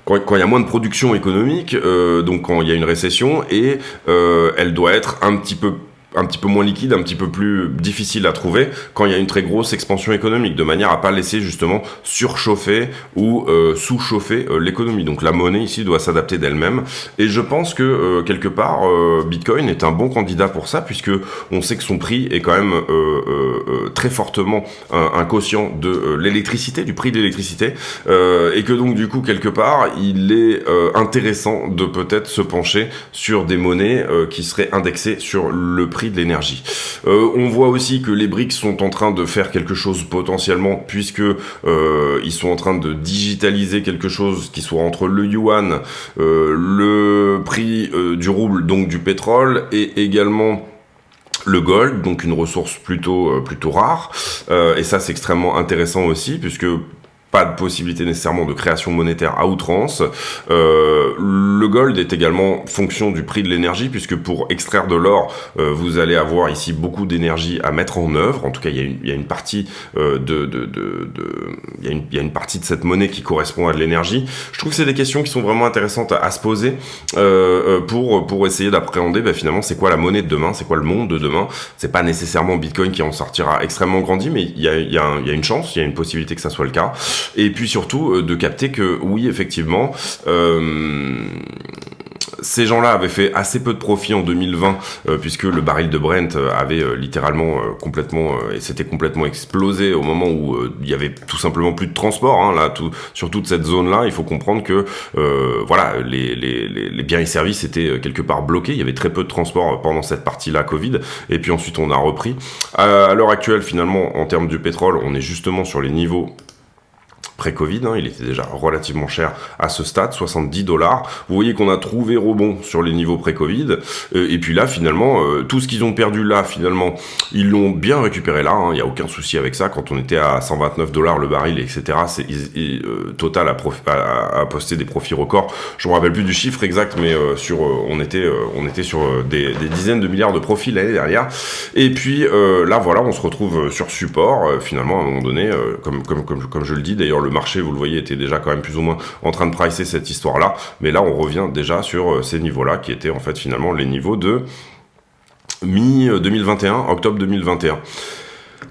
quand il y a moins de production économique, donc quand il y a une récession, et elle doit être un petit peu moins liquide, un petit peu plus difficile à trouver quand il y a une très grosse expansion économique, de manière à pas laisser justement surchauffer ou sous-chauffer l'économie. Donc la monnaie ici doit s'adapter d'elle-même, et je pense que quelque part Bitcoin est un bon candidat pour ça, puisque on sait que son prix est quand même très fortement un quotient de l'électricité, du prix de l'électricité, et que donc du coup quelque part il est intéressant de peut-être se pencher sur des monnaies qui seraient indexées sur le prix de l'énergie. On voit aussi que les BRICS sont en train de faire quelque chose potentiellement, puisque ils sont en train de digitaliser quelque chose qui soit entre le yuan, le prix du rouble, donc du pétrole, et également le gold, donc une ressource plutôt rare, et ça c'est extrêmement intéressant aussi, puisque pas de possibilité nécessairement de création monétaire à outrance. Le gold est également fonction du prix de l'énergie, puisque pour extraire de l'or, vous allez avoir ici beaucoup d'énergie à mettre en œuvre. En tout cas, il y a une partie il y a une partie de cette monnaie qui correspond à de l'énergie. Je trouve que c'est des questions qui sont vraiment intéressantes à se poser pour essayer d'appréhender finalement c'est quoi la monnaie de demain, c'est quoi le monde de demain. C'est pas nécessairement Bitcoin qui en sortira extrêmement grandi, mais il y a une chance, il y a une possibilité que ça soit le cas. Et puis surtout de capter que oui, effectivement, ces gens-là avaient fait assez peu de profit en 2020, puisque le baril de Brent avait littéralement complètement et s'était complètement explosé au moment où il y avait tout simplement plus de transport. Sur toute cette zone-là, il faut comprendre que voilà, les biens et services étaient quelque part bloqués. Il y avait très peu de transport pendant cette partie-là Covid, et puis ensuite on a repris. À l'heure actuelle, finalement, en termes du pétrole, on est justement sur les niveaux pré-Covid, il était déjà relativement cher à ce stade, $70. Vous voyez qu'on a trouvé rebond sur les niveaux pré-Covid, et puis là, finalement, tout ce qu'ils ont perdu là, finalement, ils l'ont bien récupéré là, il n'y a aucun souci avec ça. Quand on était à $129 le baril, etc., Total a posté des profits records. Je me rappelle plus du chiffre exact, mais on était sur des dizaines de milliards de profits l'année dernière. Et puis là, voilà, on se retrouve sur support, finalement, à un moment donné, comme je le dis, d'ailleurs, le marché, vous le voyez, était déjà quand même plus ou moins en train de pricer cette histoire-là, mais là on revient déjà sur ces niveaux-là qui étaient en fait finalement les niveaux de mi-2021, octobre 2021.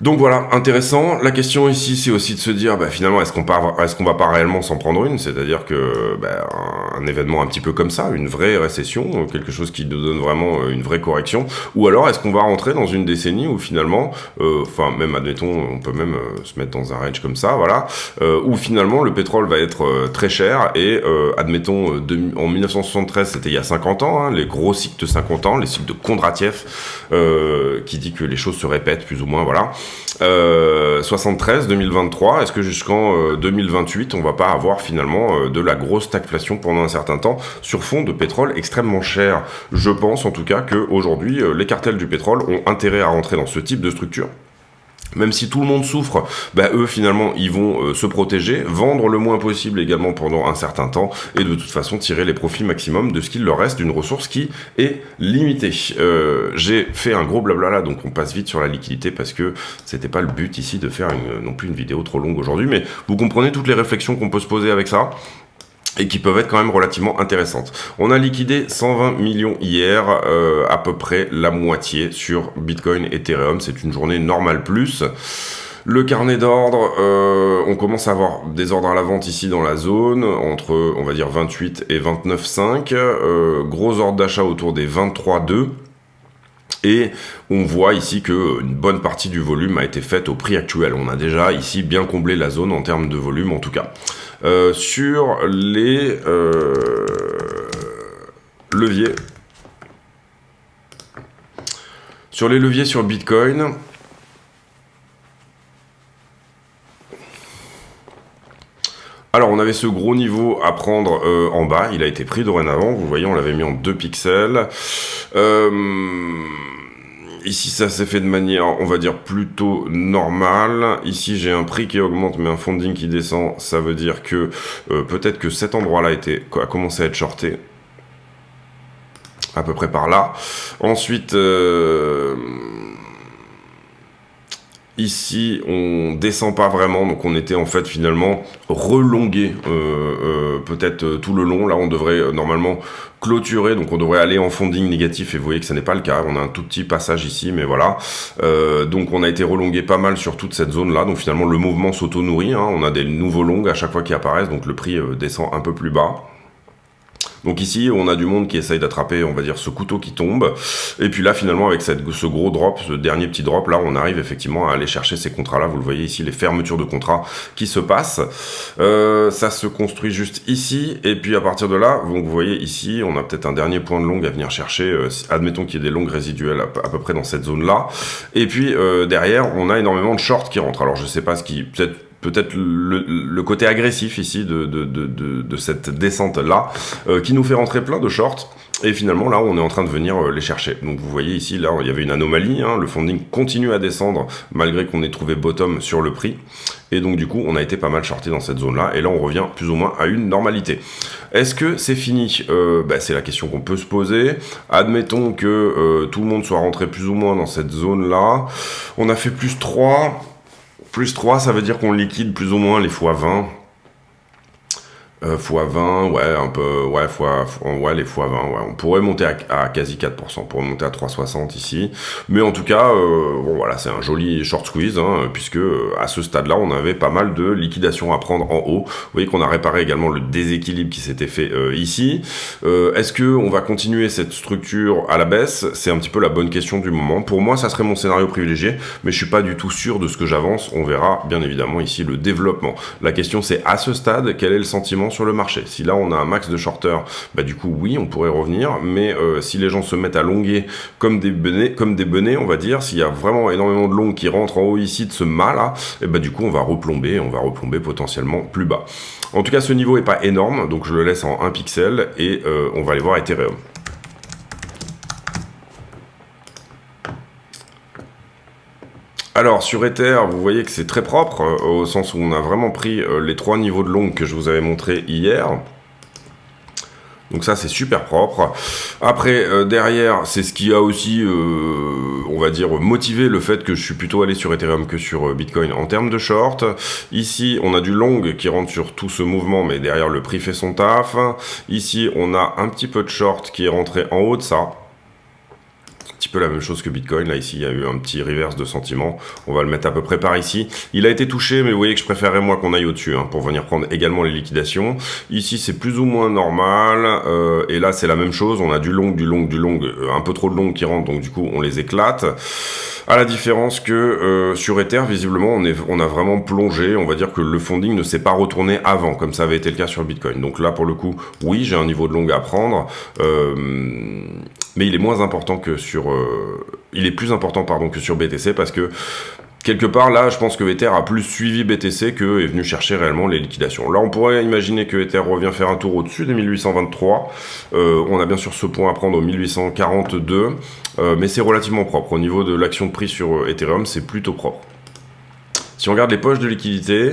Donc voilà, intéressant. La question ici, c'est aussi de se dire, finalement, est-ce qu'on va pas réellement s'en prendre une, c'est-à-dire que un événement un petit peu comme ça, une vraie récession, quelque chose qui nous donne vraiment une vraie correction, ou alors est-ce qu'on va rentrer dans une décennie où finalement, même admettons, on peut même se mettre dans un range comme ça, voilà, où finalement le pétrole va être très cher, et admettons, en 1973, c'était il y a 50 ans, les gros cycles de 50 ans, les cycles de Kondratiev, qui dit que les choses se répètent plus ou moins, voilà. 73, 2023, est-ce que jusqu'en 2028, on va pas avoir finalement de la grosse stagflation pendant un certain temps sur fond de pétrole extrêmement cher? Je pense en tout cas qu'aujourd'hui, les cartels du pétrole ont intérêt à rentrer dans ce type de structure. Même si tout le monde souffre, eux finalement ils vont se protéger, vendre le moins possible également pendant un certain temps, et de toute façon tirer les profits maximum de ce qu'il leur reste d'une ressource qui est limitée. J'ai fait un gros blabla là, donc on passe vite sur la liquidité parce que c'était pas le but ici de faire non plus une vidéo trop longue aujourd'hui, mais vous comprenez toutes les réflexions qu'on peut se poser avec ça. et qui peuvent être quand même relativement intéressantes. On a liquidé 120 millions hier, à peu près la moitié sur Bitcoin et Ethereum. C'est une journée normale plus. Le carnet d'ordre, on commence à avoir des ordres à la vente ici dans la zone, entre, on va dire, 28 et 29,5. Gros ordre d'achat autour des 23,2. Et on voit ici qu'une bonne partie du volume a été faite au prix actuel. On a déjà ici bien comblé la zone en termes de volume en tout cas. Sur les leviers. Sur les leviers sur Bitcoin. Alors on avait ce gros niveau à prendre en bas, il a été pris dorénavant, vous voyez on l'avait mis en 2 pixels. Ici ça s'est fait de manière, on va dire, plutôt normale. Ici j'ai un prix qui augmente mais un funding qui descend, ça veut dire que peut-être que cet endroit-là a commencé à être shorté. À peu près par là. Ensuite... Ici, on descend pas vraiment, donc on était en fait finalement relongué peut-être tout le long. Là, on devrait normalement clôturer, donc on devrait aller en funding négatif et vous voyez que ce n'est pas le cas. On a un tout petit passage ici, mais voilà. Donc on a été relongué pas mal sur toute cette zone-là. Donc finalement, le mouvement s'auto-nourrit. Hein. On a des nouveaux longs à chaque fois qui apparaissent, donc le prix descend un peu plus bas. Donc ici, on a du monde qui essaye d'attraper, on va dire, ce couteau qui tombe. Et puis là, finalement, avec ce gros drop, ce dernier petit drop, là, on arrive effectivement à aller chercher ces contrats-là. Vous le voyez ici, les fermetures de contrats qui se passent. Ça se construit juste ici. Et puis à partir de là, donc vous voyez ici, on a peut-être un dernier point de long à venir chercher. Admettons qu'il y ait des longues résiduelles à peu près dans cette zone-là. Et puis derrière, on a énormément de shorts qui rentrent. Alors je sais pas ce qui... Peut-être le côté agressif ici de cette descente-là, qui nous fait rentrer plein de shorts. Et finalement, là, on est en train de venir les chercher. Donc, vous voyez ici, là, il y avait une anomalie. Hein, le funding continue à descendre, malgré qu'on ait trouvé bottom sur le prix. Et donc, du coup, on a été pas mal shorté dans cette zone-là. Et là, on revient plus ou moins à une normalité. Est-ce que c'est fini ? C'est la question qu'on peut se poser. Admettons que tout le monde soit rentré plus ou moins dans cette zone-là. On a fait plus 3... Plus 3, ça veut dire qu'on liquide plus ou moins les x20. x20, ouais, un peu, ouais, les x20, ouais. On pourrait monter à quasi 4%, on pourrait monter à 3,60 ici. Mais en tout cas, bon voilà, c'est un joli short squeeze, hein, puisque à ce stade-là, on avait pas mal de liquidations à prendre en haut. Vous voyez qu'on a réparé également le déséquilibre qui s'était fait ici. Est-ce que on va continuer cette structure à la baisse ? C'est un petit peu la bonne question du moment. Pour moi, ça serait mon scénario privilégié, mais je suis pas du tout sûr de ce que j'avance. On verra bien évidemment ici le développement. La question, c'est à ce stade, quel est le sentiment sur le marché. Si là on a un max de shorters, bah du coup oui on pourrait revenir, mais si les gens se mettent à longuer comme des benets, on va dire, s'il y a vraiment énormément de longs qui rentrent en haut ici de ce mât là, et bah du coup on va replomber potentiellement plus bas. En tout cas ce niveau est pas énorme, donc je le laisse en 1 pixel et on va aller voir Ethereum. Alors sur Ether, vous voyez que c'est très propre, au sens où on a vraiment pris les 3 niveaux de long que je vous avais montré hier. Donc ça c'est super propre. Après derrière c'est ce qui a aussi on va dire motivé le fait que je suis plutôt allé sur Ethereum que sur Bitcoin en termes de short. Ici on a du long qui rentre sur tout ce mouvement mais derrière le prix fait son taf. Ici on a un petit peu de short qui est rentré en haut de ça. Un petit peu la même chose que Bitcoin, là ici il y a eu un petit reverse de sentiment, on va le mettre à peu près par ici, il a été touché mais vous voyez que je préférerais moi qu'on aille au-dessus hein, pour venir prendre également les liquidations. Ici c'est plus ou moins normal, et là c'est la même chose, on a du long, un peu trop de long qui rentre donc du coup on les éclate. À la différence que sur Ether, visiblement, on a vraiment plongé. On va dire que le funding ne s'est pas retourné avant, comme ça avait été le cas sur Bitcoin. Donc là, pour le coup, oui, j'ai un niveau de long à prendre, mais il est moins important que sur, il est plus important pardon que sur BTC parce que quelque part, là, je pense que Ether a plus suivi BTC que est venu chercher réellement les liquidations. Là, on pourrait imaginer que Ether revient faire un tour au-dessus des 1823. On a bien sûr ce point à prendre au 1842, mais c'est relativement propre. Au niveau de l'action de prix sur Ethereum, c'est plutôt propre. Si on regarde les poches de liquidité,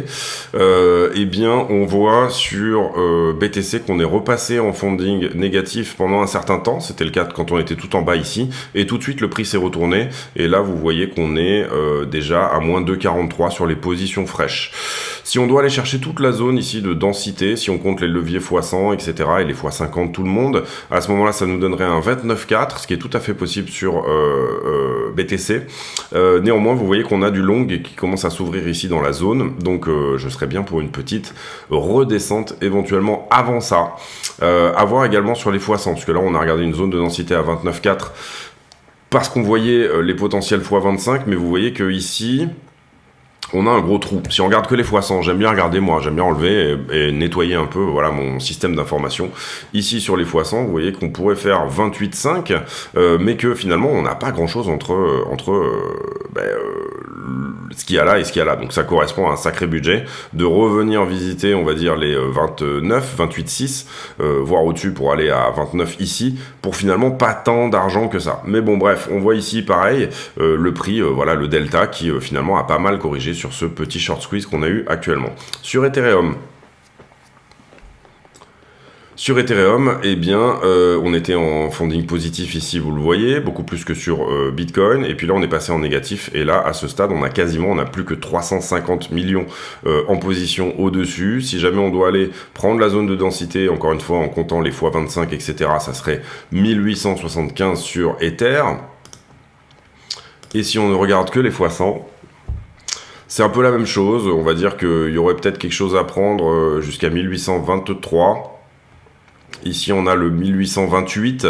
eh bien, on voit sur BTC qu'on est repassé en funding négatif pendant un certain temps. C'était le cas quand on était tout en bas ici. Et tout de suite, le prix s'est retourné. Et là, vous voyez qu'on est déjà à moins 2,43 sur les positions fraîches. Si on doit aller chercher toute la zone ici de densité, si on compte les leviers x100, etc., et les x50 tout le monde, à ce moment-là, ça nous donnerait un 29,4, ce qui est tout à fait possible sur BTC. Néanmoins, vous voyez qu'on a du long qui commence à s'ouvrir ici dans la zone, donc je serais bien pour une petite redescente éventuellement avant ça. À voir également sur les x100, parce que là, on a regardé une zone de densité à 29,4 parce qu'on voyait les potentiels x25, mais vous voyez que ici on a un gros trou. Si on regarde que les x100, j'aime bien regarder moi, j'aime bien enlever et nettoyer un peu voilà, mon système d'information. Ici sur les x100, vous voyez qu'on pourrait faire 28,5, mais que finalement on n'a pas grand chose entre ce qu'il y a là et ce qu'il y a là. Donc ça correspond à un sacré budget de revenir visiter, on va dire, les 29, 28,6, voire au-dessus pour aller à 29 ici, pour finalement pas tant d'argent que ça. Mais bon bref, on voit ici pareil, le prix, voilà, le delta qui finalement a pas mal corrigé sur ce petit short squeeze qu'on a eu actuellement. Sur Ethereum, eh bien, on était en funding positif ici, vous le voyez, beaucoup plus que sur Bitcoin, et puis là on est passé en négatif, et là à ce stade on a plus que 350 millions en position au-dessus. Si jamais on doit aller prendre la zone de densité, encore une fois en comptant les x25, etc., ça serait 1875 sur Ether. Et si on ne regarde que les x100, c'est un peu la même chose, on va dire qu'il y aurait peut-être quelque chose à prendre jusqu'à 1823. Ici, on a le 1828,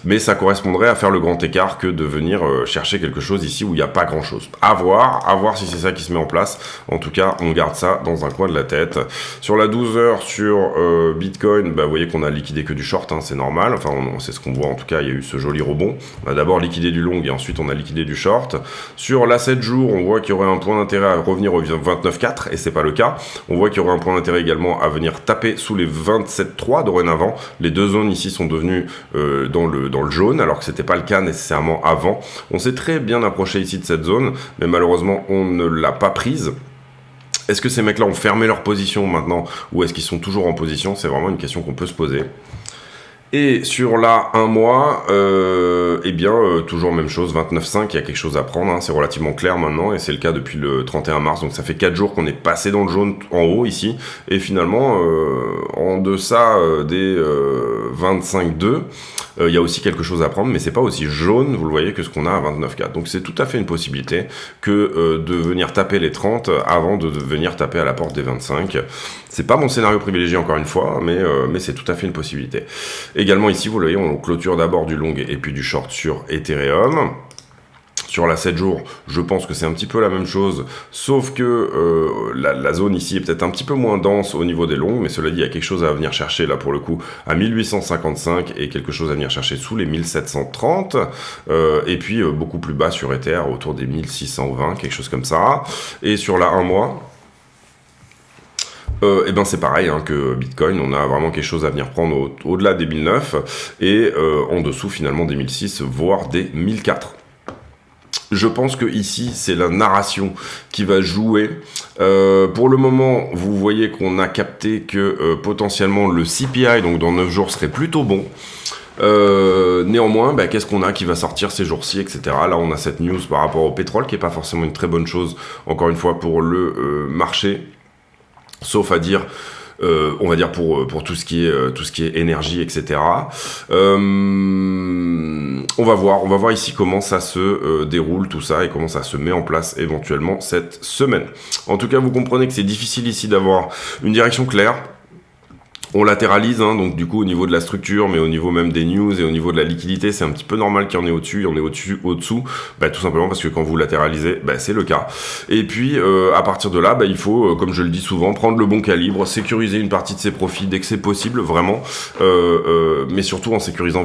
mais ça correspondrait à faire le grand écart que de venir chercher quelque chose ici où il n'y a pas grand-chose. À voir si c'est ça qui se met en place. En tout cas, on garde ça dans un coin de la tête. Sur la 12 heures, sur Bitcoin, vous voyez qu'on a liquidé que du short, hein, c'est normal. Enfin, c'est ce qu'on voit en tout cas, il y a eu ce joli rebond. On a d'abord liquidé du long et ensuite on a liquidé du short. Sur la 7 jours, on voit qu'il y aurait un point d'intérêt à revenir au 29,4 et c'est pas le cas. On voit qu'il y aurait un point d'intérêt également à venir taper sous les 27,3 dorénavant. Les deux zones ici sont devenues dans le jaune, alors que c'était pas le cas nécessairement avant. On s'est très bien approché ici de cette zone, mais malheureusement on ne l'a pas prise. Est-ce que ces mecs-là ont fermé leur position maintenant, ou est-ce qu'ils sont toujours en position? C'est vraiment une question qu'on peut se poser. Et sur la 1 mois, toujours même chose, 29,5, il y a quelque chose à prendre, hein, c'est relativement clair maintenant, et c'est le cas depuis le 31 mars, donc ça fait 4 jours qu'on est passé dans le jaune en haut ici, et finalement, en deçà des 25,2, il y a aussi quelque chose à prendre, mais c'est pas aussi jaune, vous le voyez, que ce qu'on a à 29,4. Donc c'est tout à fait une possibilité que de venir taper les 30 avant de venir taper à la porte des 25. C'est pas mon scénario privilégié encore une fois, mais c'est tout à fait une possibilité. Également ici, vous le voyez, on clôture d'abord du long et puis du short sur Ethereum. Sur la 7 jours, je pense que c'est un petit peu la même chose, sauf que la zone ici est peut-être un petit peu moins dense au niveau des longs, mais cela dit, il y a quelque chose à venir chercher là pour le coup à 1855 et quelque chose à venir chercher sous les 1730, et puis beaucoup plus bas sur Ether, autour des 1620, quelque chose comme ça. Et sur la 1 mois... c'est pareil hein, que Bitcoin, on a vraiment quelque chose à venir prendre au-delà des 1009 et en dessous finalement des 1006, voire des 1004. Je pense que ici c'est la narration qui va jouer. Pour le moment, vous voyez qu'on a capté que potentiellement le CPI, donc dans 9 jours, serait plutôt bon. Néanmoins, qu'est-ce qu'on a qui va sortir ces jours-ci, etc. Là, on a cette news par rapport au pétrole qui est pas forcément une très bonne chose, encore une fois, pour le marché. Sauf à dire, on va dire pour tout ce qui est énergie, etc. On va voir ici comment ça se déroule tout ça et comment ça se met en place éventuellement cette semaine. En tout cas, vous comprenez que c'est difficile ici d'avoir une direction claire. On latéralise, hein, donc du coup au niveau de la structure, mais au niveau même des news et au niveau de la liquidité, c'est un petit peu normal qu'il y en ait au-dessus, il y en ait au-dessous, tout simplement parce que quand vous latéralisez, c'est le cas. Et puis à partir de là, il faut, comme je le dis souvent, prendre le bon calibre, sécuriser une partie de ses profits dès que c'est possible, vraiment, mais surtout en sécurisant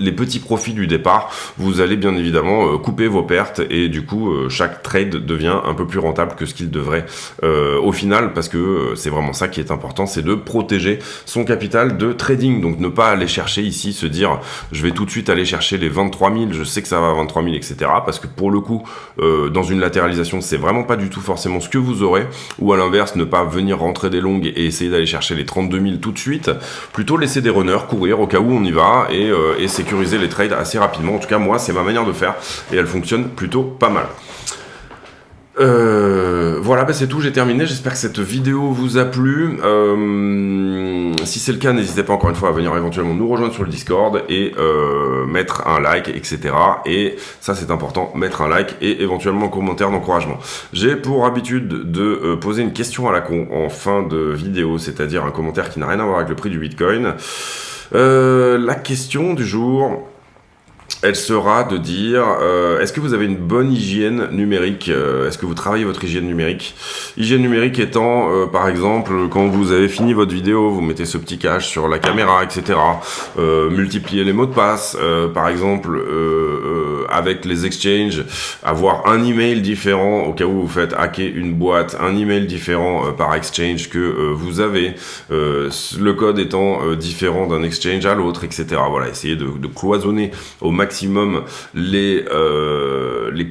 les petits profits du départ, vous allez bien évidemment couper vos pertes et du coup chaque trade devient un peu plus rentable que ce qu'il devrait au final, parce que c'est vraiment ça qui est important, c'est de protéger son capital de trading, donc ne pas aller chercher ici, se dire je vais tout de suite aller chercher les 23 000, je sais que ça va à 23 000, etc. parce que pour le coup, dans une latéralisation, c'est vraiment pas du tout forcément ce que vous aurez, ou à l'inverse, ne pas venir rentrer des longues et essayer d'aller chercher les 32 000 tout de suite, plutôt laisser des runners courir au cas où on y va et sécuriser les trades assez rapidement. En tout cas, moi, c'est ma manière de faire et elle fonctionne plutôt pas mal. Voilà, bah c'est tout, j'ai terminé. J'espère que cette vidéo vous a plu. Si c'est le cas, n'hésitez pas encore une fois à venir éventuellement nous rejoindre sur le Discord et mettre un like, etc. Et ça c'est important, mettre un like et éventuellement un commentaire d'encouragement. J'ai pour habitude de poser une question à la con en fin de vidéo, c'est-à-dire un commentaire qui n'a rien à voir avec le prix du Bitcoin. La question du jour... elle sera de dire, est-ce que vous avez une bonne hygiène numérique? Est-ce que vous travaillez votre hygiène numérique? Hygiène numérique étant, par exemple, quand vous avez fini votre vidéo, vous mettez ce petit cache sur la caméra, etc. Multiplier les mots de passe, par exemple, avec les exchanges, avoir un email différent au cas où vous faites hacker une boîte, un email différent par exchange que vous avez, le code étant différent d'un exchange à l'autre, etc. Voilà, essayez de cloisonner au maximum les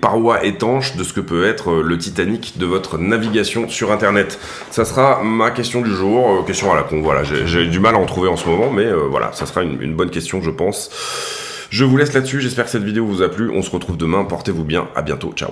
parois étanches de ce que peut être le Titanic de votre navigation sur Internet. Ça sera ma question du jour, question à la con. Voilà, j'ai du mal à en trouver en ce moment, mais voilà, ça sera une bonne question, je pense. Je vous laisse là-dessus, j'espère que cette vidéo vous a plu. On se retrouve demain, portez-vous bien, à bientôt, ciao.